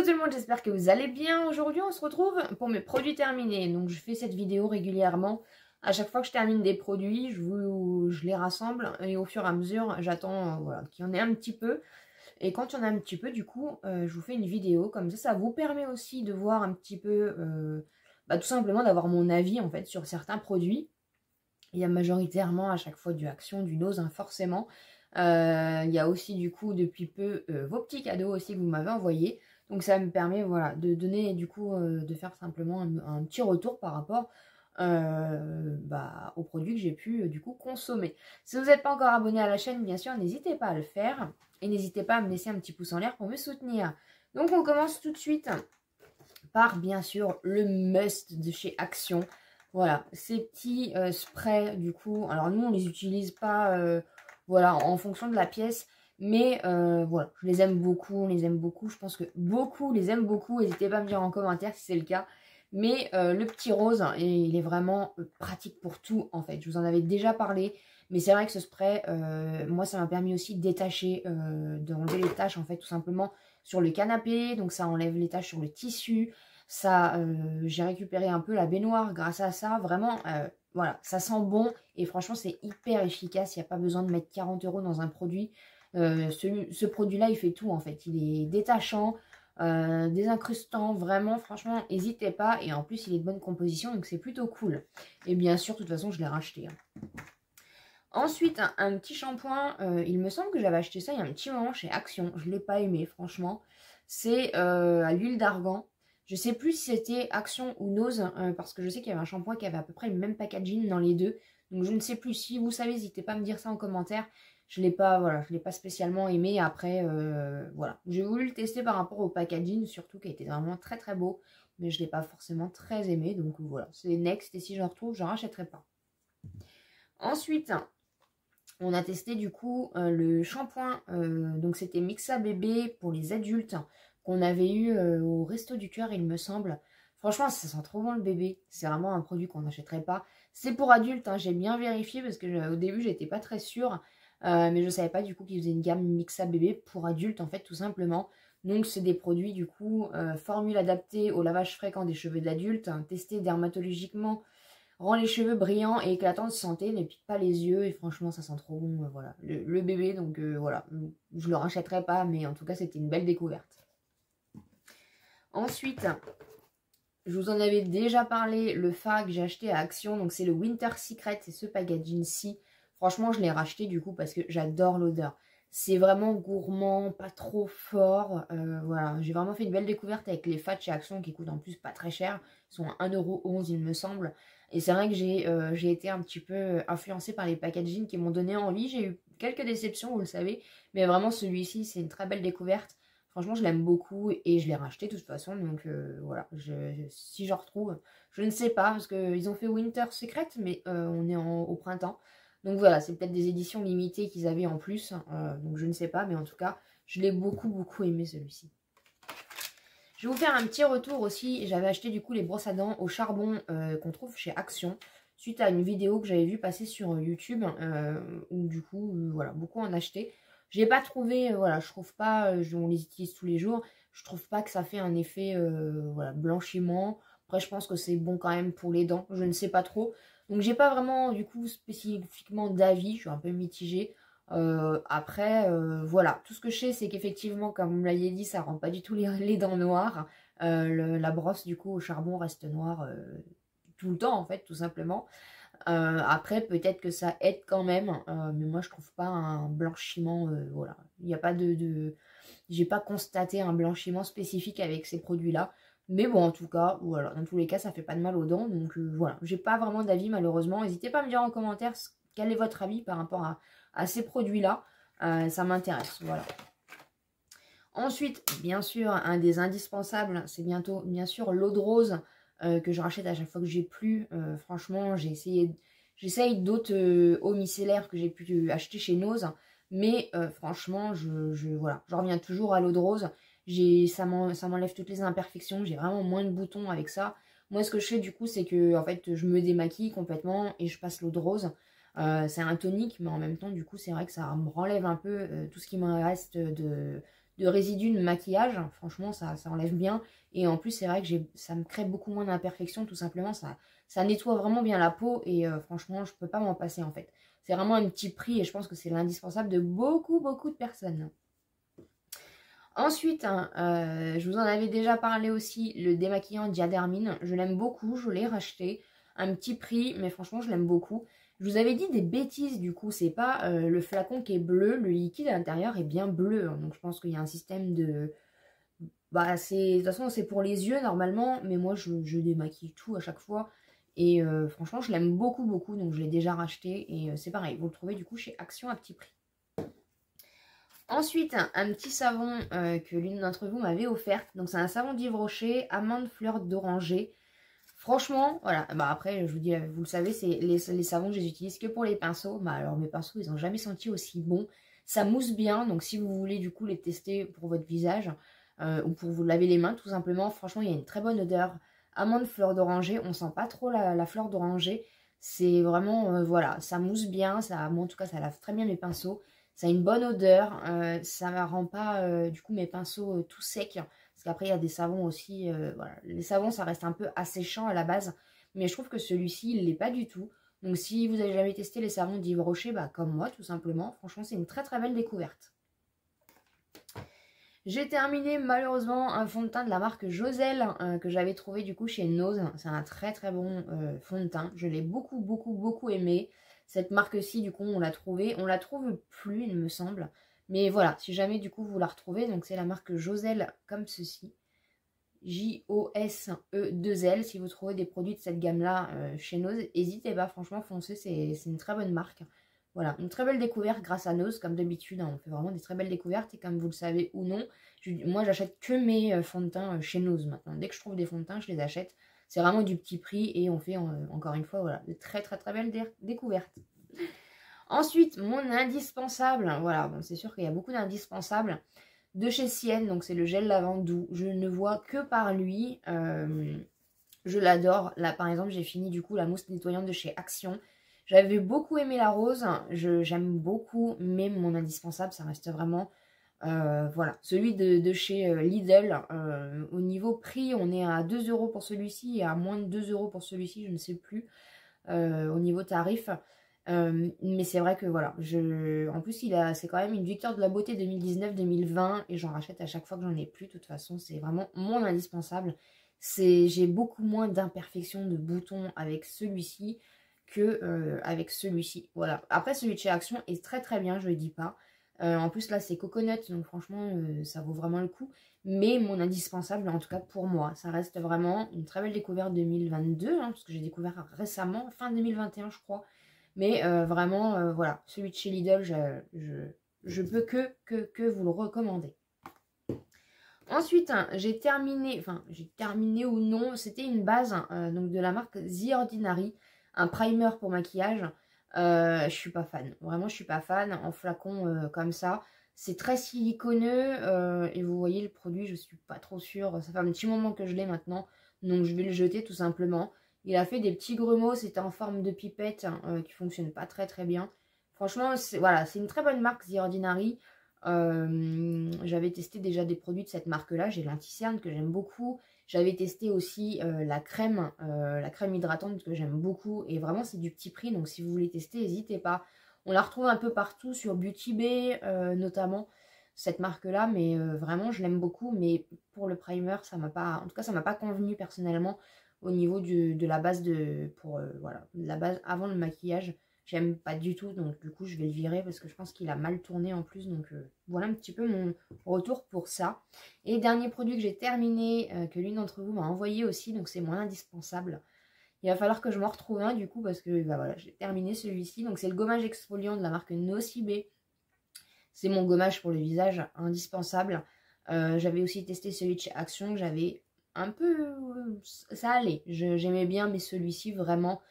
tout le monde, j'espère que vous allez bien. Aujourd'hui on se retrouve pour mes produits terminés. Donc je fais cette vidéo régulièrement. À chaque fois que je termine des produits, je les rassemble et au fur et à mesure j'attends voilà, qu'il y en ait un petit peu. Et quand il y en a un petit peu, du coup, je vous fais une vidéo. Comme ça vous permet aussi de voir un petit peu, tout simplement d'avoir mon avis en fait sur certains produits. Il y a majoritairement à chaque fois du Action, du Nose, hein, forcément. Il y a aussi du coup depuis peu vos petits cadeaux aussi que vous m'avez envoyés. Donc ça me permet voilà, de donner du coup, de faire simplement un petit retour par rapport aux produits que j'ai pu du coup consommer. Si vous n'êtes pas encore abonné à la chaîne, bien sûr, n'hésitez pas à le faire. Et n'hésitez pas à me laisser un petit pouce en l'air pour me soutenir. Donc on commence tout de suite par bien sûr le must de chez Action. Voilà, ces petits sprays du coup, alors nous on les utilise pas voilà, en fonction de la pièce, mais voilà, je les aime beaucoup, on les aime beaucoup, je pense que beaucoup les aiment beaucoup, n'hésitez pas à me dire en commentaire si c'est le cas. Mais le petit rose, il est vraiment pratique pour tout en fait, je vous en avais déjà parlé, mais c'est vrai que ce spray, moi ça m'a permis aussi de détacher, d'enlever les taches en fait tout simplement sur le canapé, donc ça enlève les taches sur le tissu. Ça, j'ai récupéré un peu la baignoire grâce à ça. Vraiment, voilà, ça sent bon. Et franchement, c'est hyper efficace. Il n'y a pas besoin de mettre 40 € dans un produit. Ce produit-là, il fait tout en fait. Il est détachant, désincrustant. Vraiment, franchement, n'hésitez pas. Et en plus, il est de bonne composition. Donc, c'est plutôt cool. Et bien sûr, de toute façon, je l'ai racheté. Hein. Ensuite, un petit shampoing. Il me semble que j'avais acheté ça il y a un petit moment chez Action. Je ne l'ai pas aimé, franchement. C'est à l'huile d'argan. Je sais plus si c'était Action ou Nose, parce que je sais qu'il y avait un shampoing qui avait à peu près le même packaging dans les deux. Donc je ne sais plus. Si vous savez, n'hésitez pas à me dire ça en commentaire. Je l'ai pas, voilà, je l'ai pas spécialement aimé. Après, voilà. J'ai voulu le tester par rapport au packaging, surtout qui était vraiment très très beau. Mais je ne l'ai pas forcément très aimé. Donc voilà, c'est next. Et si je le retrouve, je ne rachèterai pas. Ensuite, on a testé du coup le shampoing. Donc c'était Mixa Bébé pour les adultes qu'on avait eu au Resto du Cœur, il me semble. Franchement, ça sent trop bon le bébé. C'est vraiment un produit qu'on n'achèterait pas. C'est pour adultes, hein, j'ai bien vérifié parce que au début, j'étais pas très sûre. Mais je savais pas du coup qu'ils faisaient une gamme Mixa Bébé pour adultes, en fait, tout simplement. Donc, c'est des produits, du coup, formule adaptée au lavage fréquent des cheveux d'adultes, hein, testés dermatologiquement, rend les cheveux brillants et éclatants de santé, ne pique pas les yeux et franchement ça sent trop bon, voilà. Le bébé, donc voilà, je le rachèterai pas, mais en tout cas c'était une belle découverte. Ensuite, je vous en avais déjà parlé, le fard que j'ai acheté à Action, donc c'est le Winter Secret, c'est ce packaging-ci. Franchement je l'ai racheté du coup parce que j'adore l'odeur. C'est vraiment gourmand, pas trop fort, voilà. J'ai vraiment fait une belle découverte avec les fards chez Action qui coûtent en plus pas très cher. Ils sont à 1,11 € il me semble. Et c'est vrai que j'ai été un petit peu influencée par les packaging qui m'ont donné envie. J'ai eu quelques déceptions, vous le savez. Mais vraiment celui-ci, c'est une très belle découverte. Franchement, je l'aime beaucoup et je l'ai racheté de toute façon. Donc voilà, si je retrouve, je ne sais pas. Parce qu'ils ont fait Winter Secret, mais on est au printemps. Donc voilà, c'est peut-être des éditions limitées qu'ils avaient en plus. Donc je ne sais pas, mais en tout cas, je l'ai beaucoup, beaucoup aimé celui-ci. Je vais vous faire un petit retour aussi. J'avais acheté du coup les brosses à dents au charbon qu'on trouve chez Action. Suite à une vidéo que j'avais vue passer sur YouTube. Où du coup, voilà, beaucoup en achetaient. Je n'ai pas trouvé, voilà, je trouve pas, on les utilise tous les jours. Je trouve pas que ça fait un effet voilà, blanchiment. Après, je pense que c'est bon quand même pour les dents. Je ne sais pas trop. Donc, j'ai pas vraiment, du coup, spécifiquement d'avis. Je suis un peu mitigée. Après, voilà. Tout ce que je sais, c'est qu'effectivement, comme vous me l'aviez dit, ça rend pas du tout les dents noires. La brosse, du coup, au charbon reste noire tout le temps, en fait, tout simplement. Après, peut-être que ça aide quand même. Mais moi, je trouve pas un blanchiment, voilà. Il n'y a pas j'ai pas constaté un blanchiment spécifique avec ces produits-là. Mais bon, en tout cas, voilà, dans tous les cas, ça fait pas de mal aux dents. Donc voilà, j'ai pas vraiment d'avis malheureusement. N'hésitez pas à me dire en commentaire quel est votre avis par rapport à ces produits-là. Ça m'intéresse, voilà. Ensuite, bien sûr, un des indispensables, c'est bien sûr l'eau de rose que je rachète à chaque fois que j'ai plus. Franchement, j'essaye d'autres eaux micellaires que j'ai pu acheter chez Nose. Mais franchement, voilà, je reviens toujours à l'eau de rose. Ça m'enlève toutes les imperfections. J'ai vraiment moins de boutons avec ça. Moi, ce que je fais du coup, c'est que en fait, je me démaquille complètement et je passe l'eau de rose. C'est un tonique, mais en même temps, du coup, c'est vrai que ça me renlève un peu tout ce qui me reste de résidus de maquillage. Franchement, ça enlève bien. Et en plus, c'est vrai que ça me crée beaucoup moins d'imperfections, tout simplement. Ça nettoie vraiment bien la peau et franchement, je peux pas m'en passer en fait. C'est vraiment un petit prix et je pense que c'est l'indispensable de beaucoup, beaucoup de personnes. Ensuite, hein, je vous en avais déjà parlé aussi, le démaquillant Diadermine. Je l'aime beaucoup, je l'ai racheté. Un petit prix, mais franchement, je l'aime beaucoup. Je vous avais dit des bêtises, du coup, c'est pas le flacon qui est bleu, le liquide à l'intérieur est bien bleu. Hein, donc je pense qu'il y a un système de... Bah, de toute façon, c'est pour les yeux normalement, mais moi, je démaquille tout à chaque fois. Et franchement, je l'aime beaucoup, beaucoup, donc je l'ai déjà racheté. Et c'est pareil, vous le trouvez du coup chez Action à petit prix. Ensuite, un petit savon que l'une d'entre vous m'avait offert. Donc, c'est un savon d'Yves Rocher, amande fleur d'oranger. Franchement, voilà. Bah après, je vous dis, vous le savez, c'est les savons, je les utilise que pour les pinceaux. Bah alors, mes pinceaux, ils n'ont jamais senti aussi bon. Ça mousse bien. Donc, si vous voulez du coup les tester pour votre visage ou pour vous laver les mains, tout simplement, franchement, il y a une très bonne odeur. Amande fleur d'oranger. On sent pas trop la fleur d'oranger. C'est vraiment, voilà, ça mousse bien. Moi, en tout cas, ça lave très bien mes pinceaux. Ça a une bonne odeur, ça ne rend pas du coup mes pinceaux tout secs. Parce qu'après il y a des savons aussi, voilà. Les savons ça reste un peu asséchant à la base. Mais je trouve que celui-ci il ne l'est pas du tout. Donc si vous n'avez jamais testé les savons d'Yves Rocher, bah, comme moi tout simplement, franchement c'est une très très belle découverte. J'ai terminé malheureusement un fond de teint de la marque Josel que j'avais trouvé du coup chez Nose. C'est un très très bon fond de teint. Je l'ai beaucoup beaucoup beaucoup aimé. Cette marque-ci, du coup, on l'a trouvée. On la trouve plus, il me semble. Mais voilà, si jamais, du coup, vous la retrouvez, donc c'est la marque Josel comme ceci. J-O-S-E-2-L. Si vous trouvez des produits de cette gamme-là chez Nose, n'hésitez pas, franchement, foncez, c'est une très bonne marque. Voilà, une très belle découverte grâce à Nose, comme d'habitude. Hein, on fait vraiment des très belles découvertes. Et comme vous le savez ou non, moi, j'achète que mes fonds de teint chez Nose maintenant. Dès que je trouve des fonds de teint, je les achète. C'est vraiment du petit prix et on fait encore une fois voilà, de très très très belles découvertes. Ensuite, mon indispensable, voilà, bon, c'est sûr qu'il y a beaucoup d'indispensables de chez Sienne, donc c'est le gel lavande doux. Je ne vois que par lui, je l'adore. Là par exemple, j'ai fini du coup la mousse nettoyante de chez Action. J'avais beaucoup aimé la rose, j'aime beaucoup, mais mon indispensable, ça reste vraiment... voilà, celui de chez Lidl, au niveau prix, on est à 2 € pour celui-ci et à moins de 2 € pour celui-ci, je ne sais plus, au niveau tarif. Mais c'est vrai que voilà, en plus c'est quand même une victoire de la beauté 2019-2020 et j'en rachète à chaque fois que j'en ai plus. De toute façon, c'est vraiment mon indispensable. J'ai beaucoup moins d'imperfections de boutons avec celui-ci que avec celui-ci. Voilà. Après, celui de chez Action est très très bien, je ne le dis pas. En plus, là, c'est coconut, donc franchement, ça vaut vraiment le coup. Mais mon indispensable, en tout cas pour moi, ça reste vraiment une très belle découverte 2022, hein, parce que j'ai découvert récemment, fin 2021, je crois. Mais vraiment, voilà, celui de chez Lidl, je peux que vous le recommander. Ensuite, hein, j'ai terminé ou non, c'était une base donc de la marque The Ordinary, un primer pour maquillage. Je suis pas fan, vraiment je suis pas fan en flacon comme ça. C'est très siliconeux et vous voyez le produit, je suis pas trop sûre. Ça fait un petit moment que je l'ai maintenant, donc je vais le jeter tout simplement. Il a fait des petits grumeaux, c'était en forme de pipette qui fonctionne pas très très bien. Franchement, voilà, c'est une très bonne marque The Ordinary. J'avais testé déjà des produits de cette marque-là. J'ai l'anti-cerne que j'aime beaucoup. J'avais testé aussi la crème hydratante que j'aime beaucoup. Et vraiment, c'est du petit prix. Donc, si vous voulez tester, n'hésitez pas. On la retrouve un peu partout sur Beauty Bay, notamment cette marque-là. Mais vraiment, je l'aime beaucoup. Mais pour le primer, ça m'a pas... En tout cas, ça m'a pas convenu personnellement au niveau de la base voilà, la base avant le maquillage. J'aime pas du tout, donc du coup je vais le virer parce que je pense qu'il a mal tourné en plus. Donc voilà un petit peu mon retour pour ça. Et dernier produit que j'ai terminé, que l'une d'entre vous m'a envoyé aussi, donc c'est mon indispensable. Il va falloir que je m'en retrouve un du coup parce que bah, voilà, j'ai terminé celui-ci. Donc c'est le gommage exfoliant de la marque Nocibé. C'est mon gommage pour le visage indispensable. J'avais aussi testé celui de chez Action, j'avais un peu... ça allait, j'aimais bien, mais celui-ci vraiment...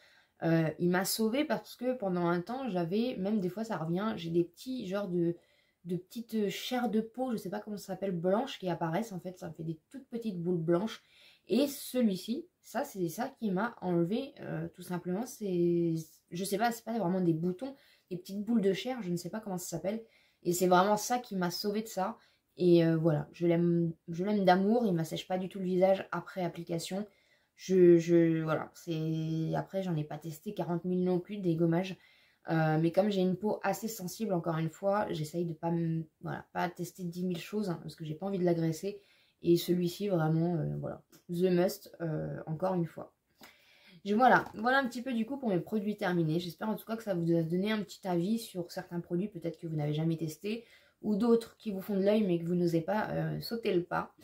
il m'a sauvée parce que pendant un temps, j'avais, même des fois ça revient, j'ai des petits genres de petites chairs de peau, je sais pas comment ça s'appelle, blanches qui apparaissent en fait, ça me fait des toutes petites boules blanches. Et celui-ci, ça c'est ça qui m'a enlevé tout simplement, je sais pas, c'est pas vraiment des boutons, des petites boules de chair, je ne sais pas comment ça s'appelle. Et c'est vraiment ça qui m'a sauvé de ça. Et voilà, je l'aime d'amour, il ne m'assèche pas du tout le visage après application. Voilà, après j'en ai pas testé 40 000 non plus des gommages. Mais comme j'ai une peau assez sensible, encore une fois, j'essaye de voilà, pas tester 10 000 choses, hein, parce que j'ai pas envie de l'agresser. Et celui-ci, vraiment, voilà, the must, encore une fois. Voilà un petit peu du coup pour mes produits terminés. J'espère en tout cas que ça vous a donné un petit avis sur certains produits peut-être que vous n'avez jamais testé ou d'autres qui vous font de l'œil mais que vous n'osez pas sauter le pas.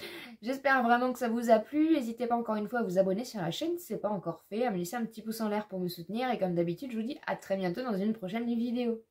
J'espère vraiment que ça vous a plu. N'hésitez pas encore une fois à vous abonner sur la chaîne si ce n'est pas encore fait, à me laisser un petit pouce en l'air pour me soutenir et comme d'habitude je vous dis à très bientôt dans une prochaine vidéo.